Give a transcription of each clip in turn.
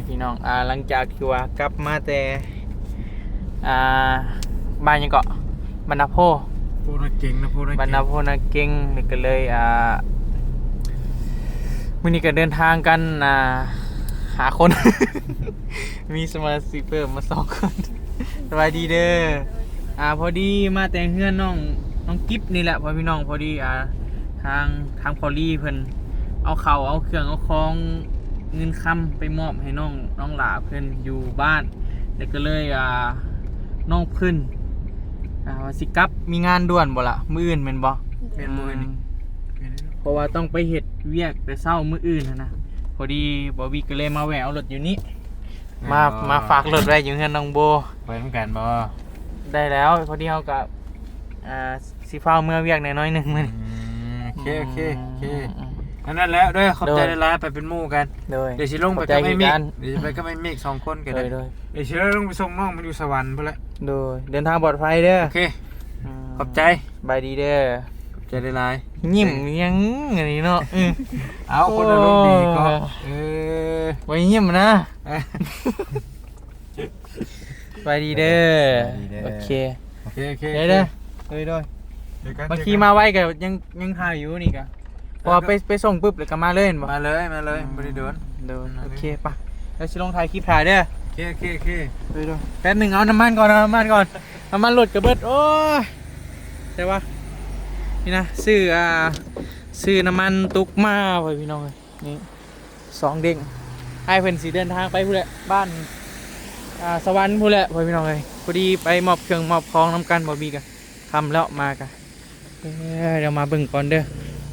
พี่น้องหลังจากที่ว่ากลับมาแต่บ้านยังเกาะบรรณาโพโพนาเก่งนะโพนา บรรณาโพนาเก่งนี่ก็เลยมื้อนี้ก็เดินทางกันหาคน มีสมาชิกเพิ่มมา2 คนสบายดีเด้อพอดีมาแต่งเฮือนน้องกิ๊บนี่แหละพอพี่น้องพอดีทางพอลี่เพิ่นเอาเข่าเอาเครื่องเอาของเงินคำไปมอบให้น้องหลาเพิ่นอยู่บ้านแล้วก็เลยน้องเพิ่นว่าสิกลับมีงานด่วนบ่ล่ะมื้ออื่นแม่นบ่เป็นมือนี่ เพราะว่าต้องไปเฮ็ดเวียกแต่เช้ามื้ออื่นนะพอดีบ่วิก็เลยมาแวะเอารถอยู่นี่มาฝากรถไว้อยู่เฮือนน้องโบ ไปเหมือนกันบ่ ได้แล้วพอดีเฮาก็สิฟ้าเมื่อเวียกน้อยๆนึงมื้อนี้โอเคอันนั้นแล้วด้วยขอบใจหลายๆไปเป็นหมู่กันเดี๋ยวสิลงไปก็ไม่มีเดี๋ยวไปก็ไม่มี2 คนกันเลยเดี๋ยวสิลงไปส่งน้องมันอยู่สวรรค์พุ่นแหละโดยเดินทางปลอดภัยเด้อโอเคขอบใจบายดีเด้อขอบใจหลายๆยิ้มยังอันนี้เนาะเอาคนอารมณ์ดีก็ไว้ยิ้มนะบายดีเด้อโอเคเด้อด้วยบางทีมาไว้ก็ยังถ่ายอยู่นี่ก็พอไปส่งปุ๊บแล้วก็มาเลยเห็นบ่มาเลยบ่ได้โดนโอเคป่ะแล้วสิลงถ่ายคลิปถ่ายเด้อโอเคด้วยแป๊บนึงเอาน้ำมันก่อนน้ำมันหลุดกระเบิดโอ้ยใช่ป่ะนี่นะซื้อน้ำมันตุกมาไว้พี่น้องเลยนี่2 เด้งให้เพิ่นสิเดินทางไปพุ่นแหละบ้านสวรรค์พุ่นแหละไว้พี่น้องเลยพอดีไปมอบเครื่องมอบของน้ำกันบ่มีกันทำแล้วมากันเดี๋ยวมาเบิ่งก่อนเด้อ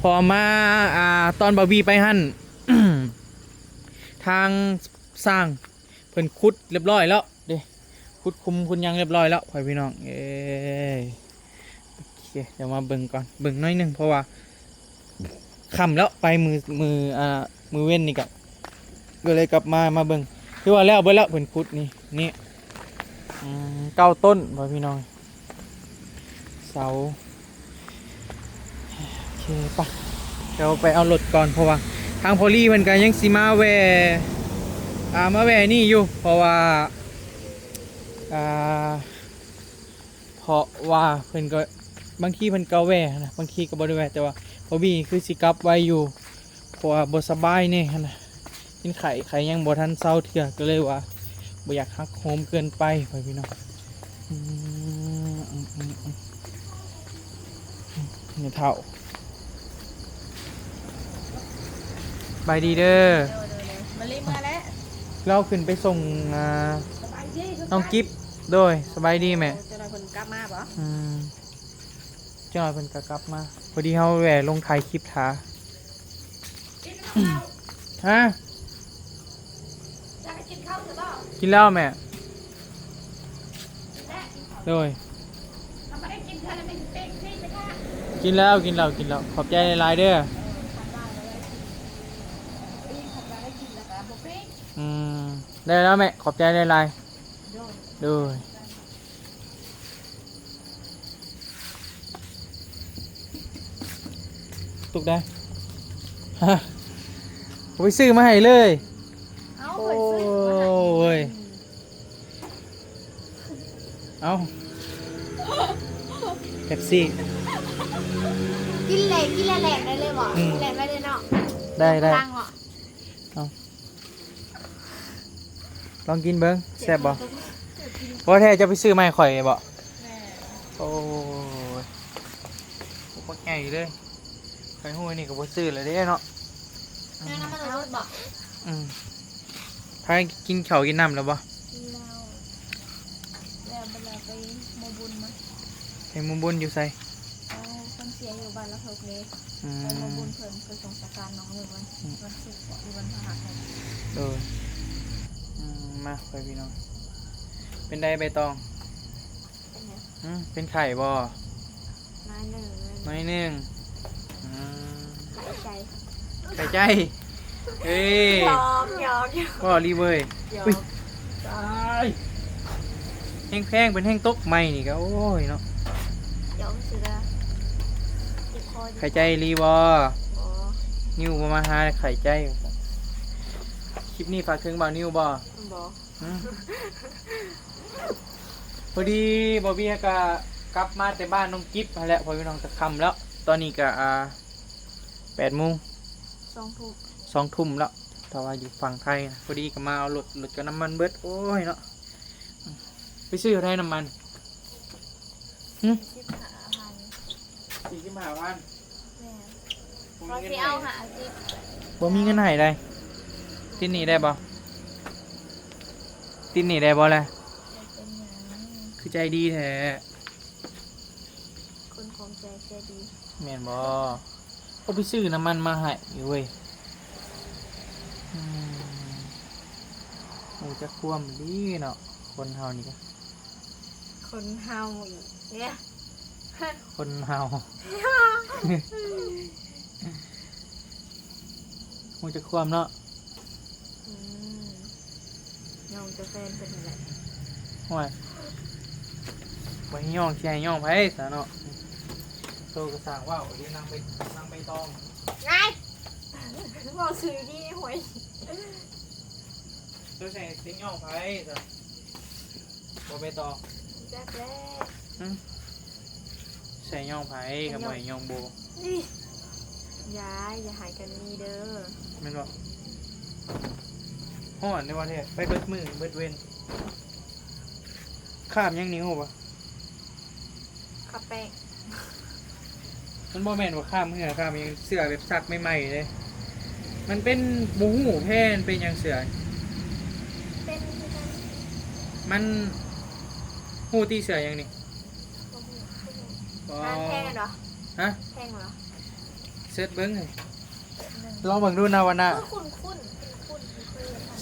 พอมาตอนบ่มีไปหั่น ทางสร้างเพิ่นขุดเรียบร้อยแล้วเด้ขุดคุมคุณยังเรียบร้อยแล้วไว้พี่น้องโอเคเดี๋ยวมาเบิ่งก่อนเบิ่งน้อยหนึงเพราะว่าค่ำแล้วไปมือเว้นนี่ก็เลยกลับมาเบิ่งคือว่าแล้วเบิ่แล้วเพิ่นขุดนี่9 ต้นไว้พี่น้องเสาโอเคปะเดี๋ยวไปเอารถก่อนเพราะว่าทางพอลี่เพิ่นก็ยังสิมาแวนี่อยู่เพราะว่าเพิ่นก็บางทีเพิ่นก็แวนะบางทีก็บ่ได้แวแต่ว่าพอบี้คือสิกลับไว้อยู่เพราะว่าบ่สบายแน่นะกินไข่ยังบ่ทันเซาเทื่อก็เลยว่าบ่อยากหักโหมเกินไปพี่น้องนี่เท่าบายดีเด้อมาลีมาแล้วเราขึ้นไปส่งน้องกิฟโดยสบายดีแม่เจ้าหน่อยคนกลับมาปะเจ้าหน่อยเพิ่นก็กลับมาพอดีเฮาแหวลงถ่ายคลิปท้าฮะจะกินข้าวหรือเปล่ากินแล้วแม่โดยกินแล้วขอบใจหลายๆเด้อได้แล้วแม่ขอบใจหลายๆดูตุกได้ฮะผมไปซื้อมาให้เลยโอ้ยเอาเป๊ปซี่กินแหลกได้เลยบ่แหลกได้เลยเนาะได้เอาลองกินเบิ้งแซ่บบ่เพราะแท้จะไปซื้อมาให้ข่อยบ่โอ้ยพวกใหญ่เลยไข่หูนี่ก็บ่ซื้อเลยเด้เนาะน้ำมันรถบ่พากินข้าวกินน้ำแล้วบ่แล้วเวลาไปโมบุญมั้ยไปโมบุญอยู่ไสคนเสียอยู่บ้านแล้วเขาเลยไปโมบุญเพิ่นไปส่งสการน้องอยู่วันศุกร์หรือวันพฤหัสมาไปพี่น้องเป็นได้ใบตองเป็นไข่บ่น้อยหนึ่งไข่ใจเฮ้ยก็รีเว้ยตายแห้งเป็นแห้งตกใหม่นี่ก็โอ้ยเนาะไข่ใจรีบ่นิ้วมาหาไข่ใจโอเค ลิปนี้ฝากถึงบ่าวนิวบ่ บอก หืมพอดีบอบบี้ก็กลับมาแต่บ้านน้องกิฟต์แล้วพอพี่น้องจะค่ำแล้ว ตอนนี้ก็8 โมง 2 ทุ่ม 2 ทุ่มแล้วแต่ว่าอยู่ฝั่งไทยนะพอดีก็มาเอารถกับน้ำมันเบิดโอ้ยเนาะไปซื้อได้น้ำมัน 15,000 45,000 แม่พอสิเอาหาสิบ บ่มีเงินให้ได้ติดหนี้ได้บ่ติดหนี้ได้บ่แหละ เป็นหยัง คือใจดีแท้ คนของใจดี แม่นบ่ก็ไปซื้อน้ำมันมาให้อยู่เว้ยโอ้จะควมดีเนาะคนเฮานี่ก็ คนเฮาอีกเนี่ย คนเฮาโอ้จะควมเนาะ อืมน้องจะแฟนเป็นอะไร โอ้ยบ่ให้ย่องสิให้ย่องไผซะเนาะโตก็สร้างว่าวเดี๋ยวนางไปตอง ไงบอกซื้อดีหวย โตใส่สิงย่องไผซะบ่ไปตอง จักแรก ใส่ย่องไผกับบ่ให้ย่องโบ นี่อย่าหายกันนี่เด้อ แม่นบ่ฮ้อนในวันเฮ็ดไปเบิดมื้อเบิดเว้นข้ามยังนิ้วบ่ ขับแป้ง มันบ่แม่นว่าข้ามเหือข้ามยังเสื้อแบบซักใหม่ๆเลยมันเป็นบ่ฮู้แพ้นเป็นหยังเสื้อ เป็นที่กัน มันฮู้ตีเสื้อหยังนี่บ่ งานแพงเหรอ ฮะ แพงเหรอ เสิร์ชเบิ่งให้ลองเบิ่งดูนาวาน่า คุ้น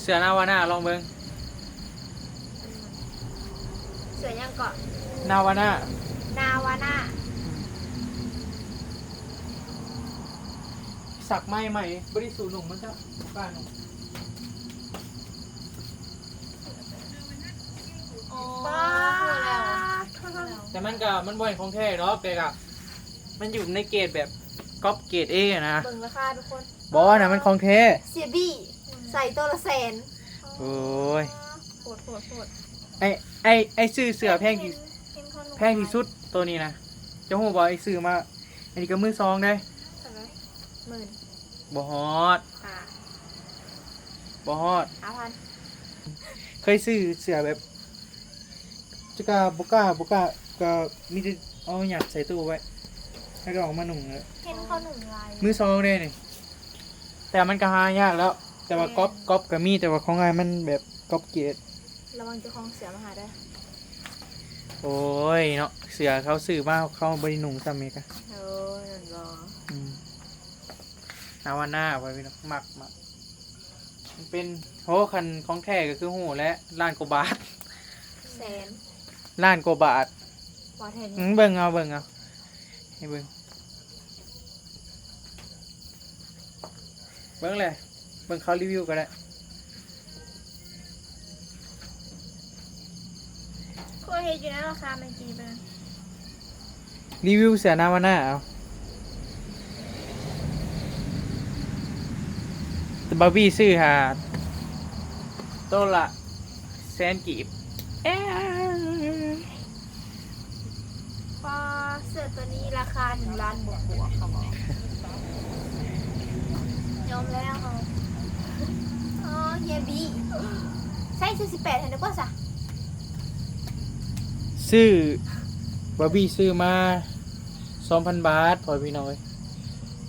เสื้อนาวาน่าลองเบิ่ง เสือยังเกาะ นาวาน่าน าวาน่า สักใหม่ๆบ่ได้สูหนุ่มมันจะบ้านหนุ่ม อ๋อ แต่มันก็มันบ่เป็นของแท้เนาะแต่ก็มันอยู่ในเกรดแบบก๊อปเกรด A นะ เบิ่งราคาทุกคน บ่นะมันของแท้ เสียบี้ใส่ตัวละแสน โอ้ย โหด ไอ้ซื้อเสื้อแพงที่สุดตัวนี้นะเจ้าฮู้บ่ไอ้ซื้อมาอันนี้ก็มือสองได้ เท่าไหร่หมื่น บ่ฮอด อ่า บ่ฮอด 5,000 เคยซื้อเสื้อแบบจะกล้าบ่กล้าก็มีแต่เอาหยัดใส่ตู้ไว้แล้วก็ออกมาหนุ่งเลย เห็นเขาหนึ่งลาย มือสองเด้นี่แต่มันก็หายากแล้ว แต่ว่าก๊อปก็มีแต่ว่าของไอ้มันแบบก๊อปเกรด ระวังเจ้าของเสือมาหาได้อ โอ้ยเนาะเสือเขาซื้อมาเขาบริหนุ่งซ้ำเมกะ โอ้ยนั่นบ่ นาวาน่าไว้พี่น้องมักมันเป็นโหคันของแท้ก็คือโหและล้านกว่าบาท แสน ล้านกว่าบาท บ่แทน เบิ่งเอาให้เบิ่งเลยเบิ่งเขารีวิวก็ได้ ก็เฮ็ดอยู่นะราคามันกี่ไปนะ รีวิวเสือนาวาน่าเอาแต่บาร์บี้ซื้อหาต้นละ100,000 กีบ พอเสื้อตัวนี้ราคา1 ล้านบวกๆค่ะบ่ยอมแล้วเขาอ๋อเฮียบีใส่18เห็นได้บ่ซะ ซื้อบาร์บี้ซื้อมา 2,000 บาทพอพี่น้อย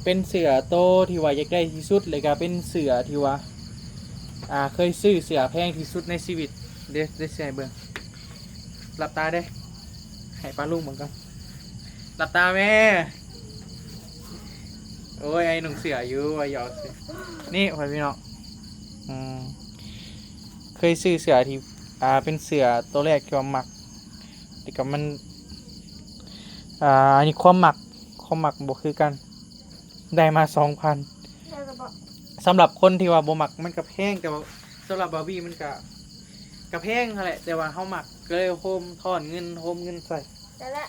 เป็นเสือโตที่ว่าอยากได้ที่สุดเลยก็เป็นเสือที่ว่าเคยซื้อเสือแพงที่สุดในชีวิตเด้เสียเบิ่งหลับตาเด้ให้ป้าลุงเหมือนกันหลับตาแม่โอ้ยไอ้หนุ่มเสืออยู่ไอ้หยอกสินี่พอพี่น้องเคยซื้อเสือที่เป็นเสือตัวแรกที่ว่าหมักแต่กับมันอันนี้ความหมักบ่คือกันได้มา 2,000 แล้วก็บอก สำหรับคนที่ว่าบ่หมักมันก็แพงแต่ว่าสำหรับบาร์บี้มันก็แพงนั่นแหละแต่ว่าเฮาหมักก็เลยโฮมถอนเงินใส่ แต่ละ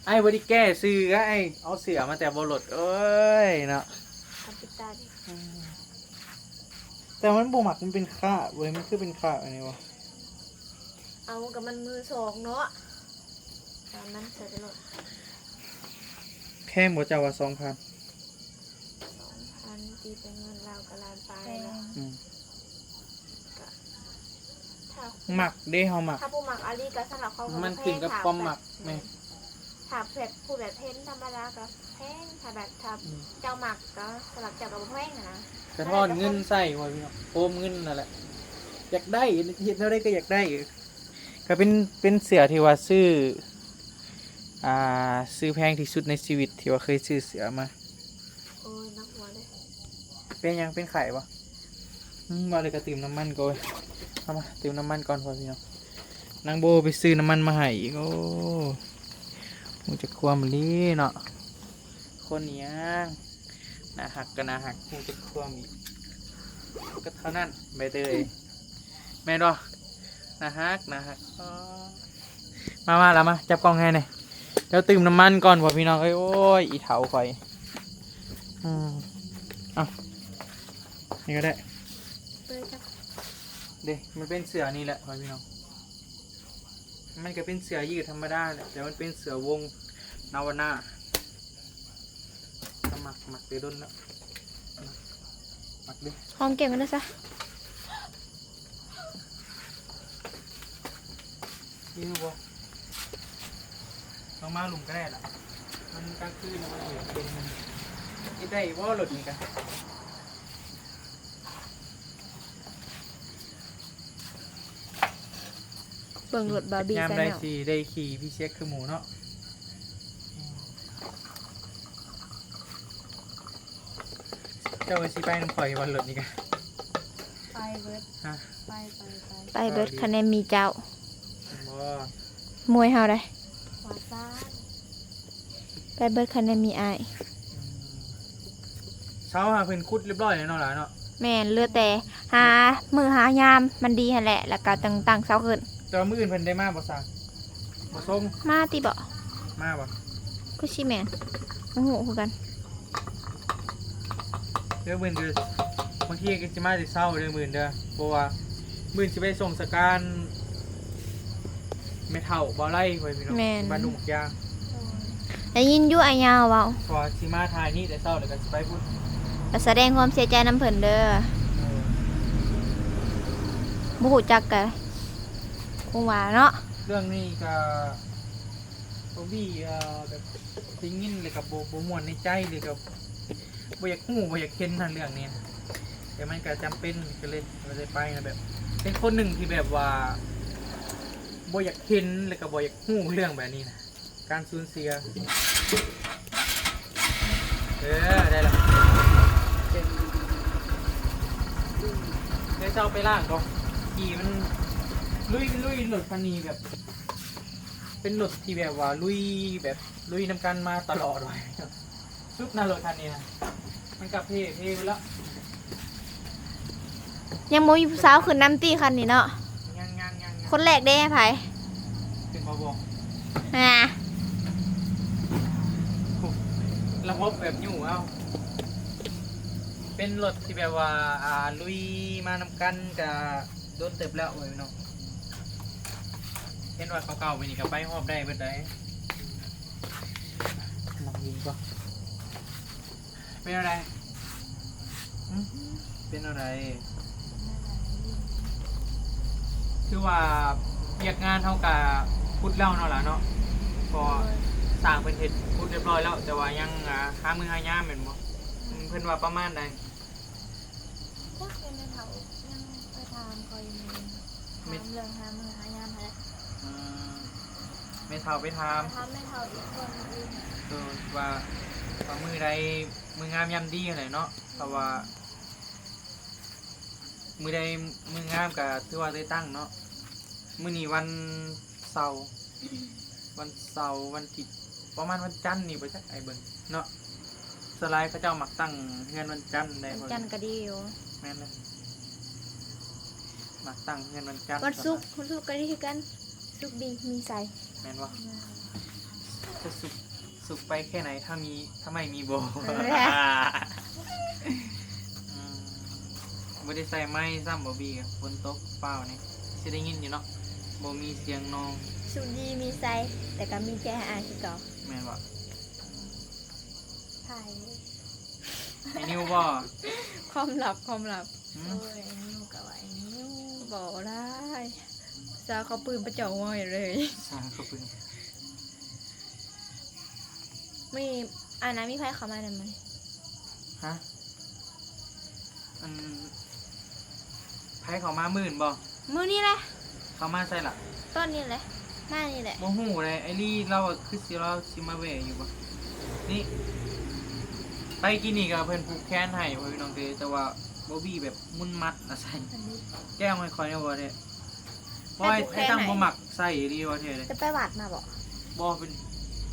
ไอ้บ่ได้แก้ซื้อก็ไอ้เอาเสือมาแต่บ่หลดเอ้ยเนาะ คอมพิวเตอร์ดิ แต่มันบ่หมักมันเป็นข้าเว้ยมันคือเป็นข้าอันนี้วะ เอากับมันมือสองเนาะตามนั้นใส่ไปเลย แพงบ่เจ้าว่า2,000 2,000ตีเป็นเงินเรากระลานไปแล้ว อืม ถ้า หมักเด้เฮาหมัก ถ้าผู้หมักอาลีก็สำหรับเขา มันขึ้นกับความหมักแม่ ถ้าแบบผู้แบบเพ้นธรรมดาก็แพงถ้าแบบถ้าเจ้าหมักก็สำหรับเจ้าก็บ่แพงนะ กระทอนเงินใส่ไว้พี่น้องโอมเงินนั่นแหละอยากได้เห็นเท่าไรก็อยากได้ก็เป็นเสือที่ว่าซื้อซื้อแพงที่สุดในชีวิตที่ว่าเคยซื้อเสือมา โอ้ยนักหัวเลย เป็นยังเป็นไข่ปะมาเลยก็เติมน้ำมันก่อนเอามาเติมน้ำมันก่อนพอพี่น้องนางโบไปซื้อน้ำมันมาให้อีกโอ้มูจะความลีเนาะคนเนี้ยน่าหักกันน่าหักมูจะความอีกก็เท่านั้นใบเตยแม่นบ่น่าฮักอ๋อมาแล้วมาจับกล้องให้หน่อยเดี๋ยวตื่มน้ำมันก่อนว่ะพี่น้องเอ้ยโอ้ยอีเถาข่อยเอานี่ก็ได้ เปิดจ้ะ เด้มันเป็นเสือนี่แหละพ่อพี่น้องมันก็เป็นเสือยืดธรรมดาแหละแต่มันเป็นเสือวงนาวนาหมักเดือดแล้วหมักดิ หอมเก็บมันด้วยซะ นี่ดูบ่ลองมาหลุมก็ได้ล่ะมันกลางคืนมันอยู่เป็นนี่ได้ว่าหลุดนี่กัน เบิ่งรถบาร์บี้ ยาม ใส่ ได้ แนว สีได้ขี่พี่เช็คคือหมูเนาะเจ้าสีไปน้ำข่อยวันหลุดนี่กัน ไปเบิร์ด ฮะ ไปเบิร์ดคะแนนมีเจ้า บ่ มวยเฮาได้วาซ่าไปเบิร์ดคะแนนมีอาย เช้าหาเพิ่นคุดเรียบร้อยแล้วเนาะหล่ะเนาะ แม่นเลือแต่หามือหายามมันดีหั่นแหละแล้วก็ตั้งเสาขึ้น แต่ว่ามื้ออื่นเพิ่นได้มาบ่สั่งบ่ส่ง มาติบ่ มาบ่ ก็ชิแม่นโอ้โหคือกัน เด้อมื้อเด้อบางทีก็สิมาสิเช้าเด้อมื้อเด้อเพราะว่ามื้อสิไปส่งสการแม่เฒ่าบ่ไล่ไว้พี่น้องบ้านนุ่งยาง ได้ยินอยู่อายาวเว้า พอสิมาถ่ายนี่แต่เช้าแล้วก็สิไปพุ่น ก็แสดงความเสียใจน้ำเพิ่นเด้อบ่ฮู้จักกะคงว่าเนาะ เรื่องนี้ก็บ่มีแบบสิงินเลยกับบ่ม่วนในใจเลยกับบ่อยากฮู้บ่อยากเห็นนั่นเรื่องนี้นะแต่มันก็จำเป็นก็เลยไปนะแบบ เป็นคนหนึ่งที่แบบว่าบ่อยากเห็นแล้วก็บ่อยากฮู้เรื่องแบบนี้นะการสูญเสียได้แล้วเดี๋ยวจะเอาไปล่างก่อนขี่มันลุยรถคันนี้แบบ เป็นรถที่แบบว่าลุยน้ำกันมาตลอดเลยซุปหน้ารถคันนี้นะมันกับเพ่ไปแล้ว ยังบ่มีผู้สาวขึ้นน้ำตีคันนี่เนาะ ยัง คนแรกเด้ไผ เป็นมาบอก อ่า ระบบแบบอยู่เอ้าเป็นรถที่แบบว่าลุยมานำกันกับโดนเติบแล้วเว้ยเนาะเห็นว่าเขาเก่าไปนี่ก็ไปหอบได้เบิดได้ลองยิงก่อนเป็นอะไรหึเป็นอะไรคือว่าเรียกงานเท่ากับพุทธเล่าเนาะล่ะเนาะพอสร้างเป็นเห็ดพุทธเรียบร้อยแล้วแต่ว่ายังหามือหายามเหมือนบ่เพิ่นว่าประมาณใด จักเป็นเฒ่ายังไปทางคอยมีถามเรื่องหามือหายามแท้ ไม่เท่าไปท ถามแม่เฒ่าอีกคนอื่น ำคือว่ามือใดมืองามยำดีอะไรเนาะเพราะว่ามือใดมืองามกับถือว่าได้ตั้งเนาะมื้อนี้วันเสาร์วันที่ประมาณวันจันทร์นี่บ่จักไอ้เบิ่งเนาะสไลด์เขาเจ้ามักตั้งเฮือนวันจันทร์ได้บ่ จันทร์ก็ดีอยู่ แม่นเลยมักตั้งเฮือนวันจันทร์ วันศุกร์ก็ดีคือกันศุกร์ดีมีใส่ แม่นบ่จะสุกไปแค่ไหนถ้าไม่มีโบ อืม บ่ได้ใส่ไม้ซ้ำบ่บีกับฝนตกเปล่านี่สิได้ยินอยู่เนาะบ่มีเสียงน้อง สุดีมีไซแต่ก็มีแจ้อ่านคือเก่า แม่นบ่ ถ่าย ไอ้นิวบ่ ความลับ หืม โอ้ยไอ้นิ้วกับไอ้นิ้วบอกได้ซาเขาปืนประเจาะหัวอยู่เลย สาขอบคุณ มีอ่านนะมีไพ่เขามาหน่อยไหม ฮะไผเข้ามาหมื่นบ่ มือนี่แหละ เข้ามาใส่ล่ะ ต้นนี่แหละหน้านี่แหละ บ่ฮู้เลยไอ้ลี่เราอะคือสิเราสิมาแวะอยู่บ่นี่ไปกินนี่ก็เพิ่นผูกแขนให้พ่อพี่น้องเด้อแต่ว่าบ่บีแบบมุ่นมัดนะใส่ อันนี้ แก้วไม่ค่อยได้บ่เด้เพราะไอ้ตั้งบ่มักใส่ดีว่าเท่เลย จะไปหวัดมาบอก บ่เป็น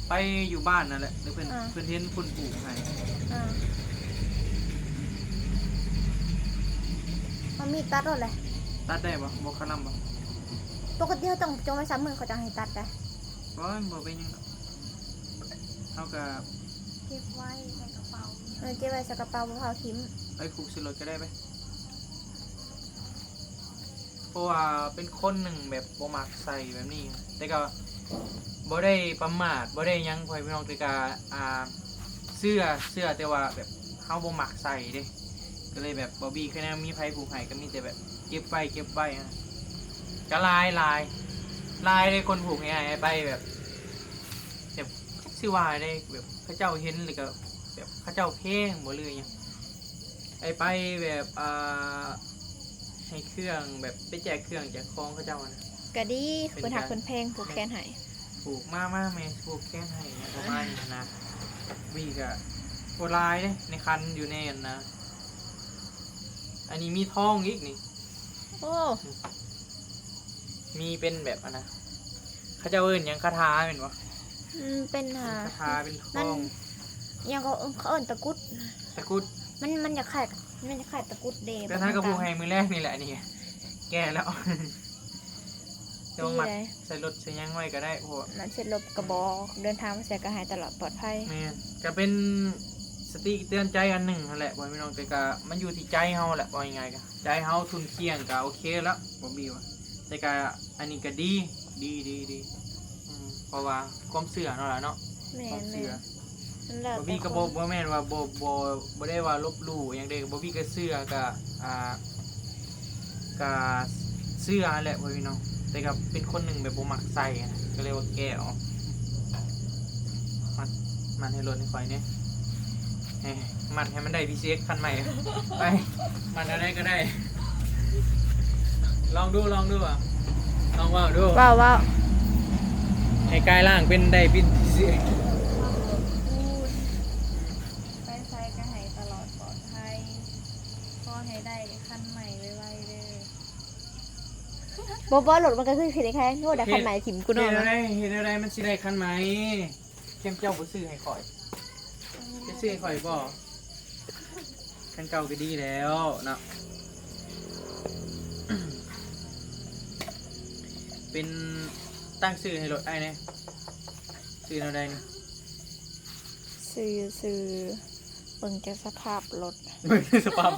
ไปอยู่บ้านนั่นแหละแล้วเพิ่น อ่า เพิ่นเห็นคนปลูกให้ มันมีตัดรถเลย ตัดได้บ่บ่คลำบ่ ปกติเขาต้องจงไว้ซ้ำมือเขาจะให้ตัดได้ บ่เป็นหยังดอกเฮาก็ เก็บไว้ในกระเป๋าเก็บไว้ใส่กระเป๋ามะพร้าวทิ้ม ไปผูกสิรถก็ได้ไปเพราะว่าเป็นคนหนึ่งแบบบ่มักใส่แบบนี้แต่ก็บ่ได้ประมาทบ่ได้หยังพ่อพี่น้องแต่ก็เสื้อแต่ว่าแบบเฮาบ่มักใส่เด้ก็เลยแบบบ่บีคือแนวมีไผผูกให้ก็มีแต่แบบเก็บไว้อะก็ลายได้คนผูกให้ไปแบบจักสิว่าได้แบบเขาเจ้าเห็นหรือก็แบบเขาเจ้าเพลงบ่เลยหยังไปแบบให้เครื่องแบบไปแจกเครื่องจากคลองเขาเจ้านะ กะดีคนหักคนเพลงผูกแขนให้ ผูกมาแม่ผูกแค่ให้นะประมาณนี้นะวีก็โบลายเลยในคันอยู่ในอันนะอันนี้มีทองอีกนี่ โอ้ มีเป็นแบบอันนะเขาเจ้าเอิ้นหยังคาถาเป็นวะ เป็น คาถาเป็นท นั่น อง ยังเขาเอิ้นตะกุด ตะกรุด มันจะขายตะกุดเดย์ แต่ถ้ากระพูให้มือแรกนี่แหละนี่แก่แล้วจะมัดใส่รถใส่ยังไว้ก็ได้เพราะ มันเช็ดลบกระบอกเดินทางมาเสียกระหายตลอดปลอดภัย แม่นก็เป็นสติเตือนใจอันหนึ่งนั่นแหละบอยพี่น้องแต่ก็มันอยู่ที่ใจเฮาแหละว่ายังไงก็ใจเฮาทุนเคียงก็โอเคแล้วบ่มีว่าแต่ก็อันนี้ก็ดีเพราะว่าความเสื่อเนาะล่ะเนาะ แม่ ความ แม่ เสื่อ นั่นแหละ บ่มีก็บ่แม่นว่าบ่ได้ว่าลบหลู่อย่างใดบ่มีก็เสื่อก็ก็เสื่อแหละบอยพี่น้องแต่ก็เป็นคนหนึ่งแบบบ่มักใส่นะก็เลยว่าแก้ออกมันให้รถให้ข่อยเนี่ยมันให้มันได้พีเซ็กคันใหม่ไปมันอะไรก็ได้ ลองดูอ่ะลองว่าดู ว้าว ให้กายล่างเป็นได้พีเซ็ก ไปใช้กระหายตลอดปลอดภัยพอให้ได้คันใหม่ไวๆเลยบอกว่าหลดมันก็คือสิได้แค่โน่นคันใหม่ถิ่มกู เห็ เนาะ นอะไรมันสิได้คันใหม่เข้มเจ้าบ่ซื้อให้ข่อยจะซื้อให้ข่อยบ่คันเก่าก็ดีแล้วเนาะ เป็นตั้งซื้อให้รถไอ้เนี่ยซื้ออะไรนี่ ซื้อเบิ่งจากสภาพรถ เบิ่งสภาพ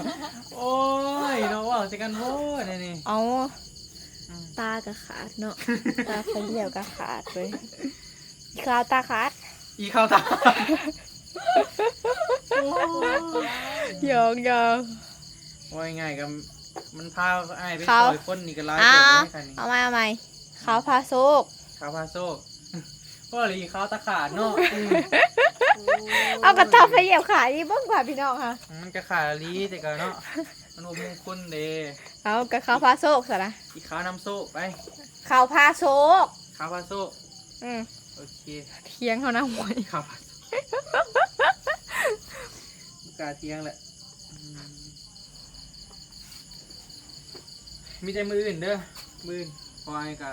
โอ้ยเนาะว่าจะกันโพดอันนี่ เอาตาก็ขาดเนาะตาไฟเหี่ยวก็ขาดเลยขาวตาขาด อีเข้าตา หยอก ว่าง่ายๆกับมันพาไอ้ายไป เขา ซอยคนนี่ก็ร้าย อ้า เกิน ว ไม่คันนี้ เอาใหม่ขาวพาโซก ขาวพาโซ่ก็เลยอีเข้าตาขาดเนาะ เอากระตาไฟเหี่ยวขาอีบ้งกว่าพี่น้องค่ะ มันก็ขาดลีแต่ก็เนาะมันอบมงคลเด้ เอากระขาวพาโซกซะนะ อีขาวน้ำโซ่ไป ขาวพาโซก ขาวพาโซ่ โอเค เทียงเขานะหวย ขาวพาโซ่กาเทียงแหละมีแต่มืออื่นเด้อมืออื่นพอไอ้กะ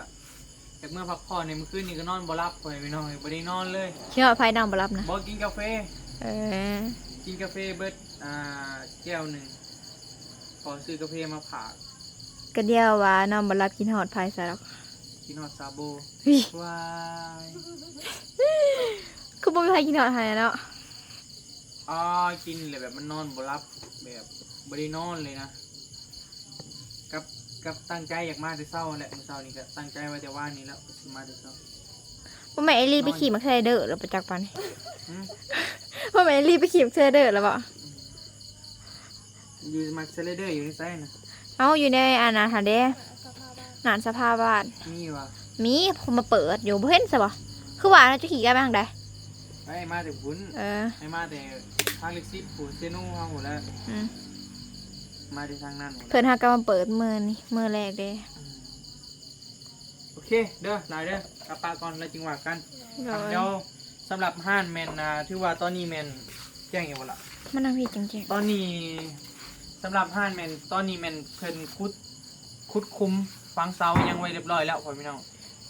จากเมื่อพักผ่อนในมื้อคืนนี่ก็นอนบ่หลับไปไม่นอนบ่ได้นอนเลย เชื่อไฟนางบรับนะ บ่กินกาแฟ อ กินกาแฟเบิดแก้วหนึ่งขอซื้อกาแฟมาฝาก ก็เดียวว่านอนบรับกินหอดไฟซะหรอก กินฮอดซาโบ วิ วาย คือบ่มีใครกินหอดไฟเนาะ กินเลยแบบมันนอนบ่หลับแบบบ่ได้นอนเลยนะ กับตั้งใจอยากมาแต่เช้าแหละมื้อเช้านี้ก็ตั้งใจไว้แต่ว่านี่แล้วสิมาแต่เช้า ว่าแม่ไอรีไปขี่มักเซเดอร์แล้วประจักษ์ปัน อืม ว่าแม่ไอรีไปขี่มักเซเดอร์แล้วบ่ อยู่มักเซเลเดอร์อยู่ในไซน์นะ เอาอยู่ในอาณาถาเด้งานสภาบ้าน มีว่ะ มีผมมาเปิดอยู่บ่เห็นซะบ่คือว่าเราจะขี่กันไปทางใด ไอ้มาแต่บุญ เออ ไอ้มาแต่ทางเล็กซิปผู้เซโน่เฮาหมดแล้ว อืม มาแต่ทางนั้นหมด เพิ่นหากันมาเปิดมื้อนี่มื้อแรกเด้ โอเคเด้อหลายเด้อกลับปาก่อนแล้วจึงว่ากัน โดย เดี๋ยวสำหรับห้านแมนถือว่าตอนนี้แมนแจ้งอย่างบ่ล่ะ มันนั่งพี่จริง ตอนนี้สำหรับห้านแมนตอนนี้แมนเพิ่นคุดคุมฟังเสายังไว้เรียบร้อยแล้วพ่อพี่น้อง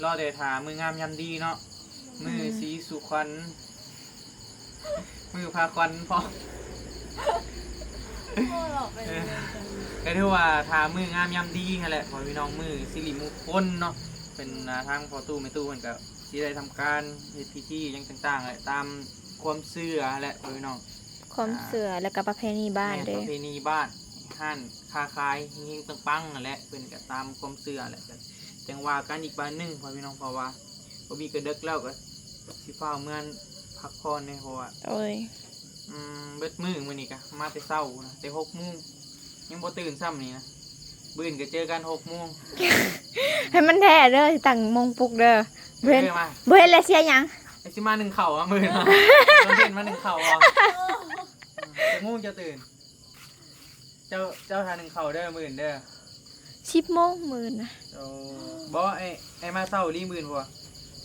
รอแต่ถามืองามยามดีเนาะมือสีสุขวัญมือพาควันพอ ๆโอ้หลอกไปเลย ก็ถือว่าถามืองามยามดีนั่นแหละพ่อพี่น้องมือสิริมงคลเนาะเป็นทางพอตู้แม่ตู้เพิ่นก็สิได้ทำการเฮ็ดพิธีหยังต่างๆแหละตามความเชื่อแหละพ่อพี่น้อง ความเสือแล้วก็ประเพณีบ้าน แม่ เด้ ประเพณีบ้านห้านค้าขายเฮงๆปังๆนั่นแหละเพิ่นก็ตามความเชื่อแหละจังว่ากันอีกบ้านหนึงพ่อพี่น้องเพราะว่าบ่มีกระดึกแล้วก็สิฟ้าวเมื่อนพักผ่อนในเพราะว่า โอ้ย เบิดมื้อมื้อนี้ก็มาแต่เช้านะแต่6:00 นยังบ่ตื่นซ้ำนี่นะมื้ออื่นก็เจอกัน6:00 น ให้มันแท้เด้อสิตั้งมงปลุกเด้อเบิ่น มา เบิ่นแล้วเสียหยัง ไอ้สิมา1เข่าอ่ะมื้อนี้ตอนเย็นมา1เข่าอ่ะจะงูจะตื่น เจ้าทาน1เข่าเด้อมื้ออื่นเด้อ 10 โมงมื้อนะ โอ้บ่ไอ้มาเช้ารีมื่นพว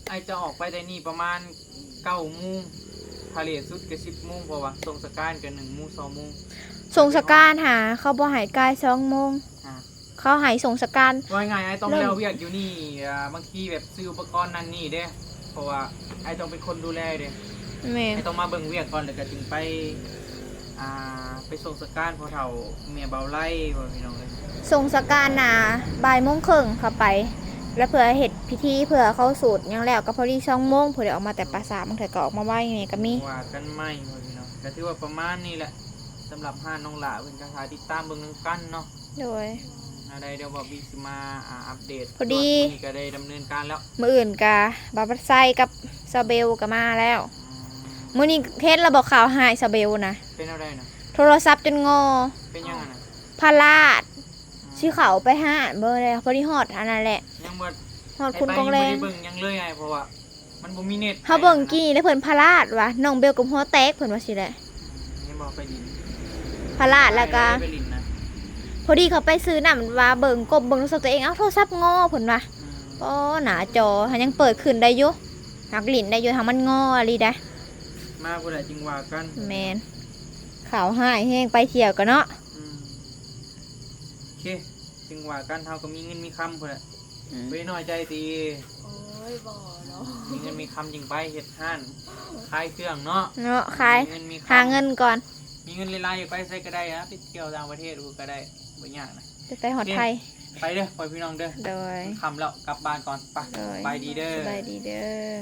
ไอ้จะออกไปแต่นี่ประมาณ9 โมงทะเลสุดก็10 โมงเพราะว่าส่งสการกัน1 โมง 2 โมง ส่งสการหาเขาบ่ให้กาย2 โมง อ่า เขาให้ส่งสการ ว่าไงไอ้ต้อง เริ่ม แล้วเวียกอยู่นี่บางทีแบบซื้ออุปกรณ์นั่นนี่เด้เพราะว่าไอ้ต้องเป็นคนดูแลเด้ แม่น ไอ้ต้องมาเบิ่งเวียกก่อนแล้วก็จึงไปไปส่งสการพอเฒ่าเมียเบาไล่ว่าพี่น้องเอ้ย ส่งสการน่ะบ่ายโมงครึ่งเข้าไป แล้วเพื่อเฮ็ดพิธีเพื่อเข้าสูตรหยังแล้วก็พอดี2 โมงเพื่อได้ออกมาแต่ปราสาทบางเทื่อก็ออกมาไว้นี่ก็มี ว่ากันไม่ว่าพี่น้องก็ถือว่าประมาณนี้แหละสำหรับห้านน้องหลาเพิ่นก็หาติดตามเบิ่งนำกันเนาะ โดย อะไรเดี๋ยวบอกบีสิมาอัปเดต พอดี ส่วนนี้ก็ได้ดำเนินการแล้ว มื้ออื่นก็บาบัดไซกับซาเบลก็มาแล้วมื้อนี้เฮ็ดระบบข่าวหายซาเบลนะ เป็นอะไรนะ โทรศัพท์จนงอ เป็นยังไงนะ พาลาดชื่อเขาไปหาเบอร์เลยพอดีฮอดอันนั้นแหละ ยังบ่ ฮอดคุณกองแรง ไอ้ไปยังบ่ได้เบิ่งยังเลยไงเพราะว่ามันบ่มีเน็ต เฮาเบิ่งกี้แล้วเพิ่นพาลาดว่ะน้องเบลกับหัวแตกเพิ่นว่าสิแหละ ยังบอกไปดิน พาลาดแล้วก็ ไปดินนะ พอดีเขาไปซื้อน้ำว่าเบิ่งกบเบิ่งโทรศัพท์ตัวเองเอ้าโทรศัพท์งอเพิ่นว่า อืม โอ้หน้าจอหันยังเปิดขึ้นได้อยู่หักลิ้นได้อยู่ทางมันงออะไรได้ มาบ่ได้จึงว่ากัน แม่นข่าวหายแฮงไปเที่ยวกันเนาะ อืมโอเคจึงว่ากันเฮาก็มีเงินมีคำพุ่นแหละไปน้อยใจตี โอ้ยบ่เนาะ มีเงินมีคำจึงไปเฮ็ดห้านขายเครื่องเนาะ เนาะขาย มีเงินมีคำ หาเงินก่อน มีเงินหลายๆไปใส่ก็ได้นะไปเที่ยวต่างประเทศก็ได้บ่ยากนะ จะไปฮอดไทย ไปเด้อปล่อยพี่น้องเด้อ โดย คำแล้วกลับบ้านก่อนไป โดย ไปดีเด้อ สบายดีเด้อ